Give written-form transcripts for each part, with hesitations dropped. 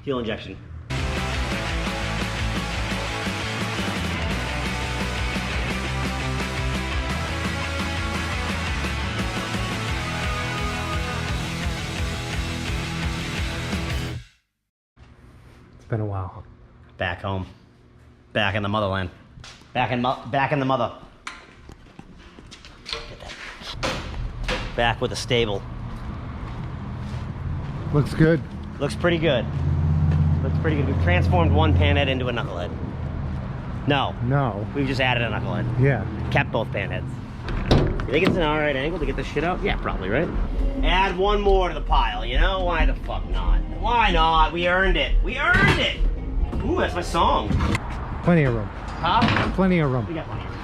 Fuel injection. It's been a while. Back home. Back in the motherland. Back in the mother. Get that. Back with a stable. Looks good. Looks pretty good. Looks pretty good. We've transformed one panhead into a knucklehead. No. No. We've just added a knucklehead. Yeah. Kept both panheads. You think it's an alright angle to get this shit out? Yeah, probably, right? Add one more to the pile, you know? Why the fuck not? Why not? We earned it. We earned it! Ooh, that's my song. Plenty of room. Huh? Plenty of room. We got plenty of room.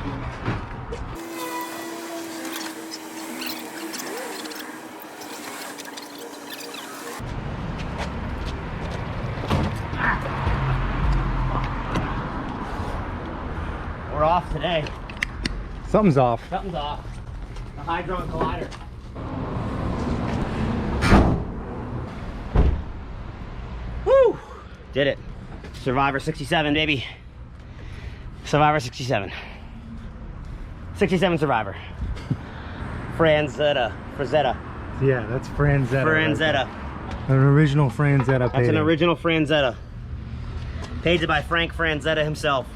We're off today. Something's off. Something's off. The Hydron Collider. Woo! Did it. Survivor 67, baby. Survivor 67. 67 Survivor. Frazetta. Yeah, that's Frazetta. Frazetta. An original Frazetta That's painting. an original Frazetta. Painted by Frank Frazetta himself.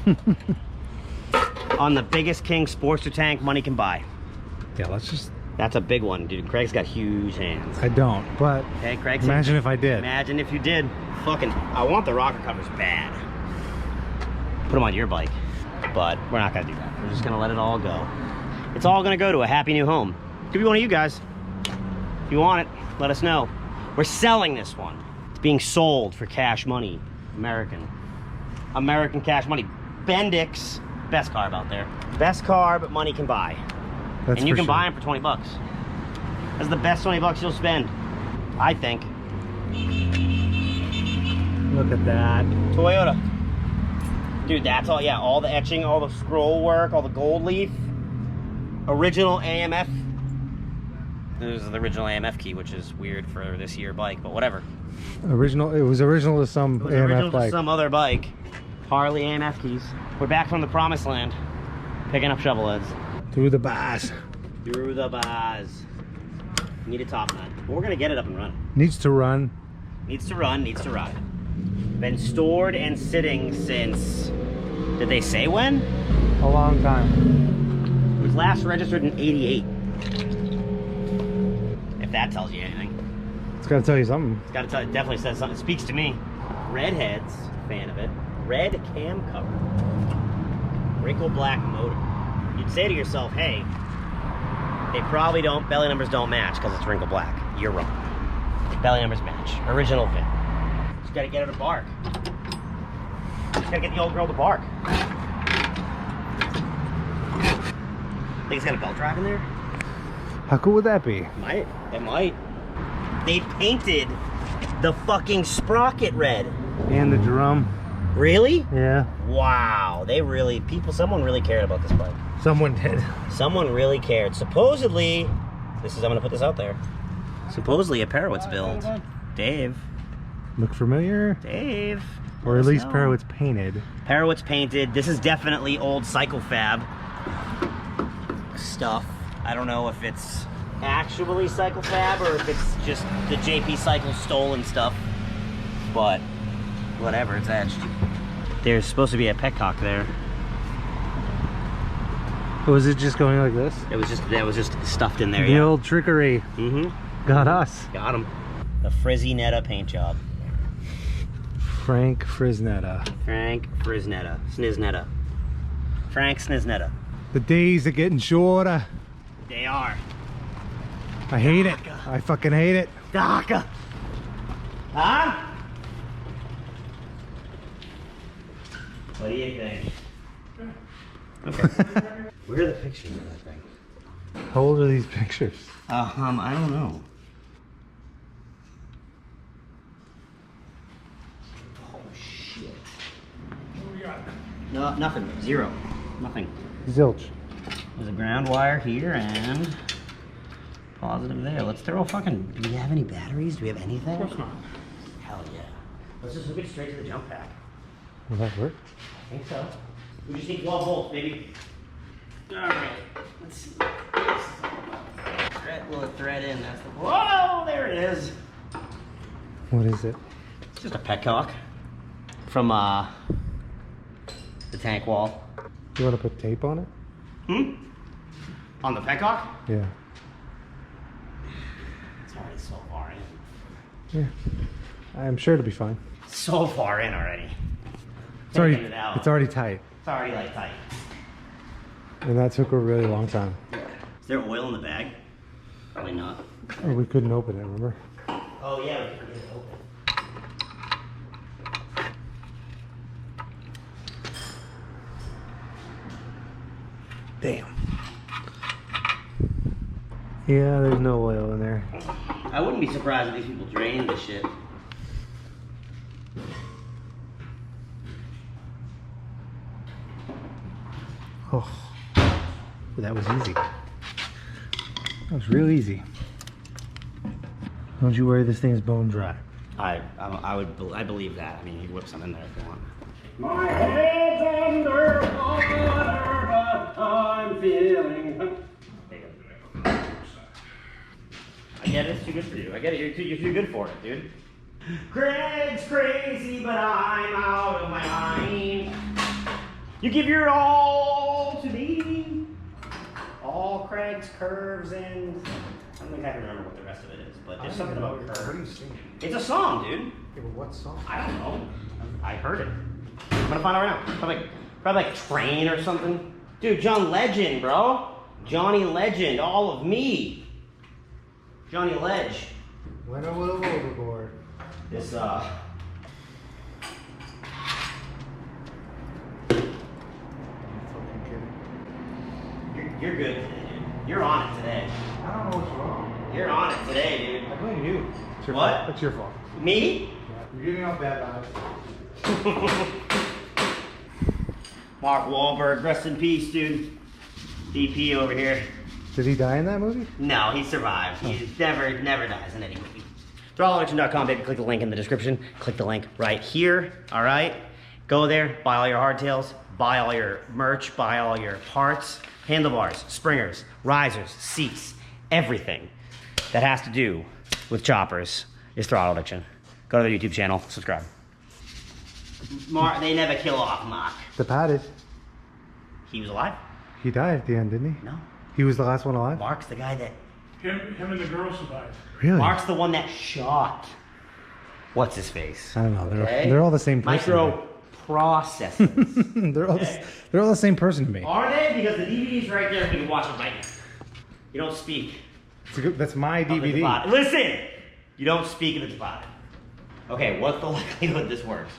On the biggest King Sportster tank money can buy. Yeah, let's just... That's a big one, dude. Craig's got huge hands. I don't, but... Okay, Craig's... Imagine if I did. Imagine if you did. Fucking... I want the rocker covers bad. Put them on your bike. But we're not gonna do that. We're just gonna let it all go. It's all gonna go to a happy new home. Could be one of you guys. If you want it, let us know. We're selling this one. It's being sold for cash money. American cash money. Bendix, best carb out there. Best carb money can buy. That's and you for can sure. buy them for 20 bucks. That's the best 20 bucks you'll spend, I think. Look at that. Toyota. Dude, that's all, yeah, all the etching, all the scroll work, all the gold leaf. Original AMF. This is the original AMF key, which is weird for this year bike, but whatever. Original, it was original to some It was AMF original bike. to some other bike. Harley AMF keys. We're back from the promised land. Picking up shovelheads. Through the bars. Through the bars. Need a top nut. But we're gonna get it up and running. Needs to run. Needs to run, needs to ride. Been stored and sitting since, did they say when? A long time. It was last registered in 88. If that tells you anything. It's gotta tell you something. It's gotta tell, it definitely says something. It speaks to me. Redheads, fan of it. Red cam cover. Wrinkle black motor. You'd say to yourself, hey, they probably don't, belly numbers don't match because it's wrinkle black. You're wrong. Belly numbers match. Original fit. Just gotta get her to bark. Just gotta get the old girl to bark. Think it's got a belt drive in there? How cool would that be? Might. It might. They painted the fucking sprocket red. And the drum. Really? Yeah. Wow. They really, someone really cared about this bike. Someone did. Someone really cared. Supposedly, I'm gonna put this out there. Supposedly a Parowitz build. Dave. Look familiar? Dave. Or at least Parowitz painted. Parowitz painted. This is definitely old Cycle Fab stuff. I don't know if it's actually Cycle Fab or if it's just the JP Cycle stolen stuff. But whatever, it's etched. There's supposed to be a petcock there. Was it just going like this? That was just stuffed in there. The Yeah. old trickery. Mm-hmm. Got us. Got him. The Frizzy Netta paint job. Frank Frazetta. Frank Friznetta. Sniznetta. Frank Sniznetta. The days are getting shorter. They are. I hate it. I fucking hate it. DACA. Huh? What do you think? Okay. Where are the pictures of that thing? How old are these pictures? I don't know. Oh shit. What we got? No, nothing. Zero. Nothing. Zilch. There's a ground wire here and positive there. Let's throw a fucking. Do we have any batteries? Do we have anything? Of course not. Hell yeah. Let's just hook it straight to the jump pack. Will that work? I think so. We just need 12 volts, baby. All right, let's see what this is all about. Thread, little thread in, that's the, whoa, there it is. What is it? It's just a petcock from the tank wall. You want to put tape on it? On the petcock? Yeah. It's already so far in. Yeah. I'm sure it'll be fine. So far in already. It's already, Taking it out. it's already tight. It's already like tight. And that took a really long time. Is there oil in the bag? Probably not. Oh, we couldn't open it, remember? Oh yeah, we forget it open. Damn. Yeah, there's no oil in there. I wouldn't be surprised if these people drain this shit. Oh, that was easy. That was real easy. Don't you worry, this thing's bone dry. I believe that. I mean, you whip some in there if you want. My head's under water, but I'm feeling. There you go. I get it. It's too good for you. I get it. You're too good for it, dude. Craig's crazy, but I'm out of my mind. You give your all to me. All Craig's curves and I don't exactly remember what the rest of it is, but there's something about curves. What are you singing? It's a song, dude. Yeah, but what song? I don't know. I heard it. I'm gonna find out right now. Probably like Train or something. Dude, John Legend, bro. Johnny Legend, all of me. Johnny Ledge. Went a little overboard. This You're good today, dude. You're on it today. I don't know what's wrong. You're on it today, I blame you. It's your What? fault. It's your fault. dude. Me? Yeah, you're giving out bad vibes. Mark Wahlberg, rest in peace, dude. DP over here. Did he die in that movie? No, he survived. He never dies in any movie. ThrottleAuction.com, baby. Click the link in the description. Click the link right here. All right. Go there. Buy all your hardtails. Buy all your merch. Buy all your parts. Handlebars, springers, risers, seats, everything that has to do with choppers is Throttle Addiction. Go to their YouTube channel. Subscribe. Mark, they never kill off Mark. The padded. He was alive? He died at the end, didn't he? No. He was the last one alive? Mark's the guy that... Him and the girl survived. Really? Mark's the one that shot. What's his face? I don't know. They're, Okay. they're all the same person. Micro processes. they're all the same person to me. Are they? Because the DVD's right there. You can watch it right now. You don't speak. That's my of the DVD. deposit. Listen! You don't speak of the deposit. Okay, what's the likelihood this works?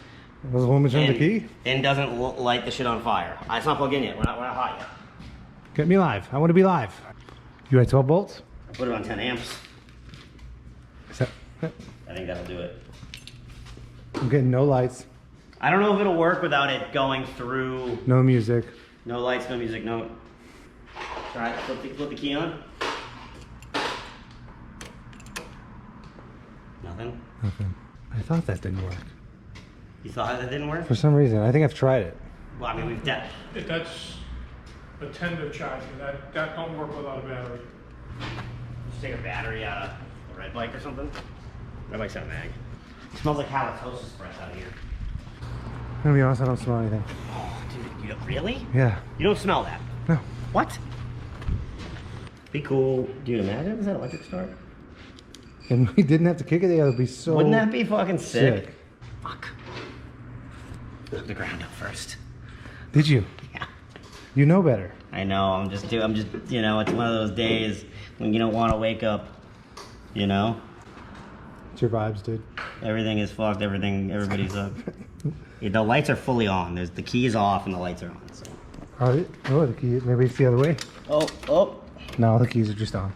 Was the woman turned the key? And doesn't light the shit on fire. It's not plugged in yet. We're not hot yet. Get me live. I want to be live. You had 12 volts? I put it on 10 amps. Is that? I think that'll do it. I'm getting no lights, I don't know if it'll work without it going through. no music. No lights, no music, no. Alright, flip the key on. Nothing? Nothing. I thought that didn't work. You thought that didn't work? For some reason. I think I've tried it. Well, I mean, we've done. That's a tender charger. That don't work without a battery. Just take a battery out of a red bike or something. Red bike's out of mag. It smells like halitosis breath out of here. I'm gonna be honest, I don't smell anything. Oh, dude, you don't really? Yeah. You don't smell that? No. What? Be cool. Dude, imagine is that electric start? And we didn't have to kick it, that would be so Wouldn't that be fucking sick? sick. Fuck. Knock the ground out first. Did you? Yeah. You know better. I know, I'm just, you know, it's one of those days when you don't want to wake up, you know? It's your vibes, dude. Everything is fucked, everybody's up. Yeah, the lights are fully on. The key is off and the lights are on, so. Oh, the key, maybe it's the other way. Oh. No, the keys are just on.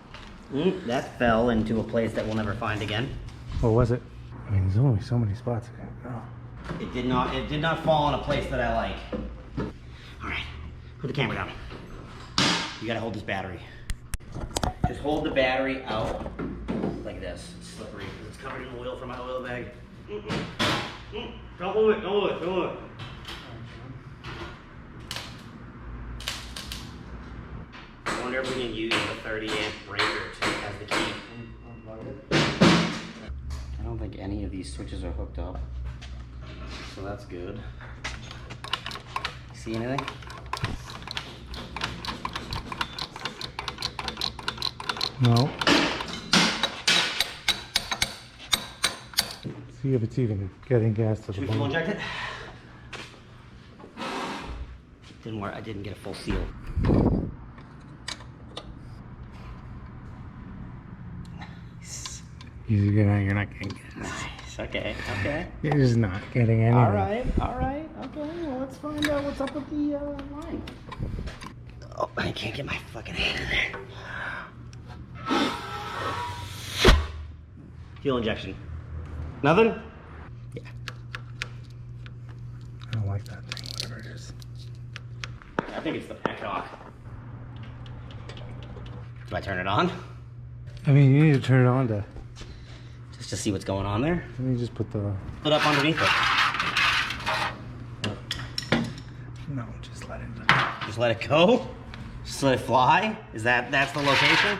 That fell into a place that we'll never find again. What was it? I mean, there's only so many spots. Oh. It did not fall in a place that I like. All right, put the camera down. You gotta hold this battery. Just hold the battery out like this. It's slippery because it's covered in oil from my oil bag. Don't move it, don't move it, don't move it. I wonder if we can use the 30 amp breaker as the key. I don't think any of these switches are hooked up. So that's good. See anything? No. See if it's even getting gas to the Should we fuel bottom. inject it? Didn't work. I didn't get a full seal. You're not getting gas. Nice. Okay. Okay. You're just not getting anything. All right. All right. Okay. Well, let's find out what's up with the line. Oh, I can't get my fucking hand in there. Fuel injection. Nothing? Yeah. I don't like that thing, whatever it is. I think it's the petcock. Do I turn it on? I mean, you need to turn it on to... Just to see what's going on there? Let me just put the... Put it up underneath it. No, just let it... Just let it go? Just let it fly? That's the location?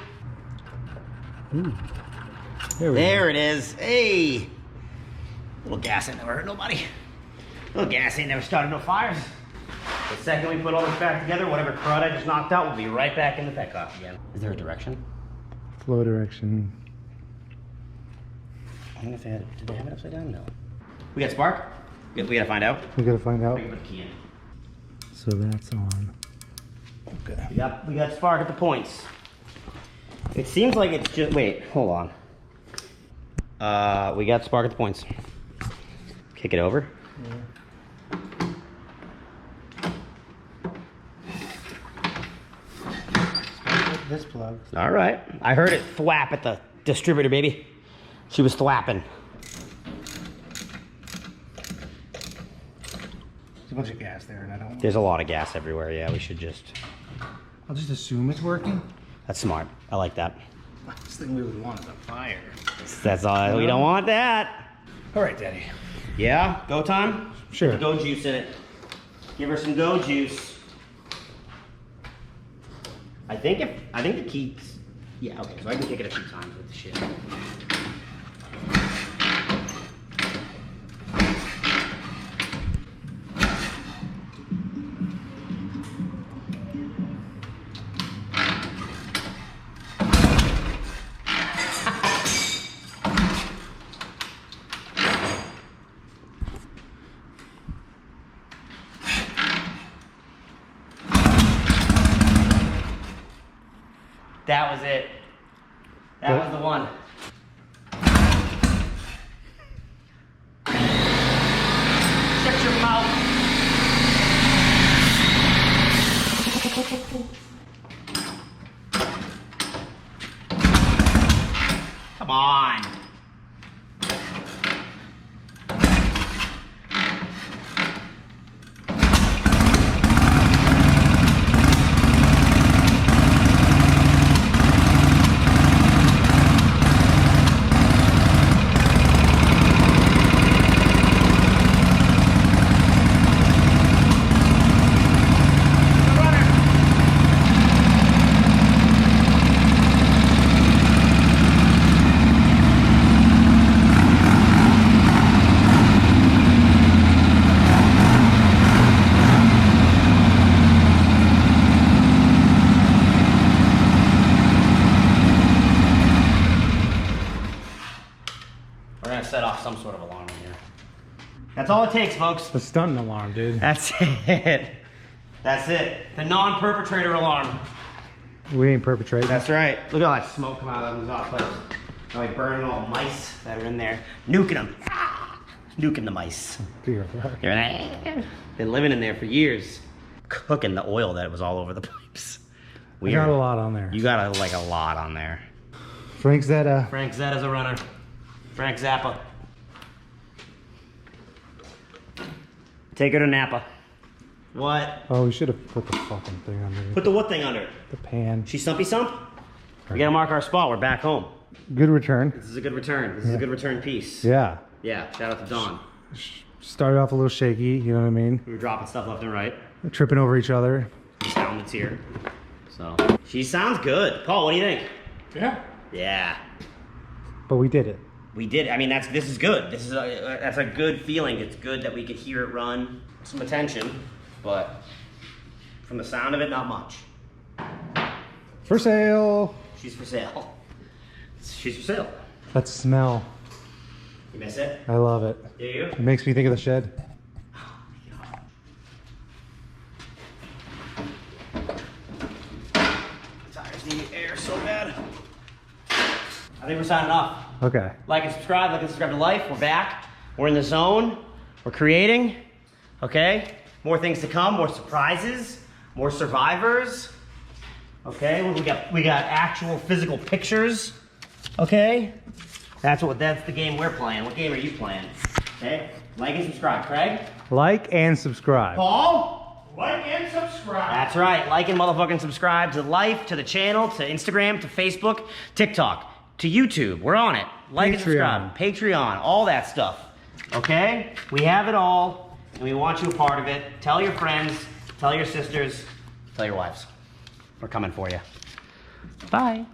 There we There it is. Hey! A little gas ain't never hurt nobody. A little gas ain't never started no fires. The second we put all this back together, whatever crud I just knocked out will be right back in the petcock again. Is there a direction? go. Flow direction. I don't know if they had, did they have it upside down? No. We got spark? We gotta find out. We gotta find out. We can put the key in. So that's on. Okay. We got spark at the points. It seems like it's just, wait, hold on. We got spark at the points. Kick it over. Yeah. This plug. All right. I heard it thwap at the distributor, baby. She was thwapping. There's a bunch of gas there and I don't... There's a lot of gas everywhere. Yeah, we should just... I'll just assume it's working. That's smart. I like that. Last thing we would want is a fire. That's all. We don't want that. All right, Daddy. Yeah? Go time? Sure. Put the go juice in it. Give her some go juice. I think the keys... Yeah, okay. So I can kick it a few times with the shit. That was it. That was the one. Shut your mouth. Come on. We're gonna set off some sort of alarm in here. That's all it takes, folks. The stunting alarm, dude. That's it. That's it. The non-perpetrator alarm. We ain't perpetrating. That's right. Look at all that smoke coming out of those off places. Now we burning all the mice that are in there. Nuking them. Nuking the mice. Dear. Been living in there for years. Cooking the oil that was all over the pipes. We got a lot on there. You got like a lot on there. Frank Zetta. Frank Zetta's a runner. Frank Zappa. Take her to Napa. What? Oh, we should have put the fucking thing under Put the what thing under it? the pan. She stumpy sump? We gotta mark our spot. We're back home. Good return. This is a good return. This is a good return piece. Yeah. Yeah. Shout out to Dawn. Started off a little shaky, you know what I mean? We were dropping stuff left and right. Tripping over each other. The sound that's here. So, she sounds good. Paul, what do you think? Yeah. Yeah. But we did it. We did. I mean, this is good. That's a good feeling. It's good that we could hear it run. Some attention, but from the sound of it, not much. For sale. She's for sale. She's for sale. That smell. You miss it? I love it. Do you? It makes me think of the shed. Tires need air so bad. I think we're signing off. Okay. Like and subscribe to life. We're back. We're in the zone. We're creating. Okay? More things to come, more surprises, more survivors. Okay? We got actual physical pictures. Okay? That's the game we're playing. What game are you playing? Okay? Like and subscribe. Craig? Like and subscribe. Paul? Like and subscribe. That's right. Like and motherfucking subscribe to Life, to the channel, to Instagram, to Facebook, TikTok, to YouTube. We're on it. Like and subscribe. Patreon, all that stuff. Okay? We have it all, and we want you a part of it. Tell your friends, tell your sisters, tell your wives. We're coming for you. Bye.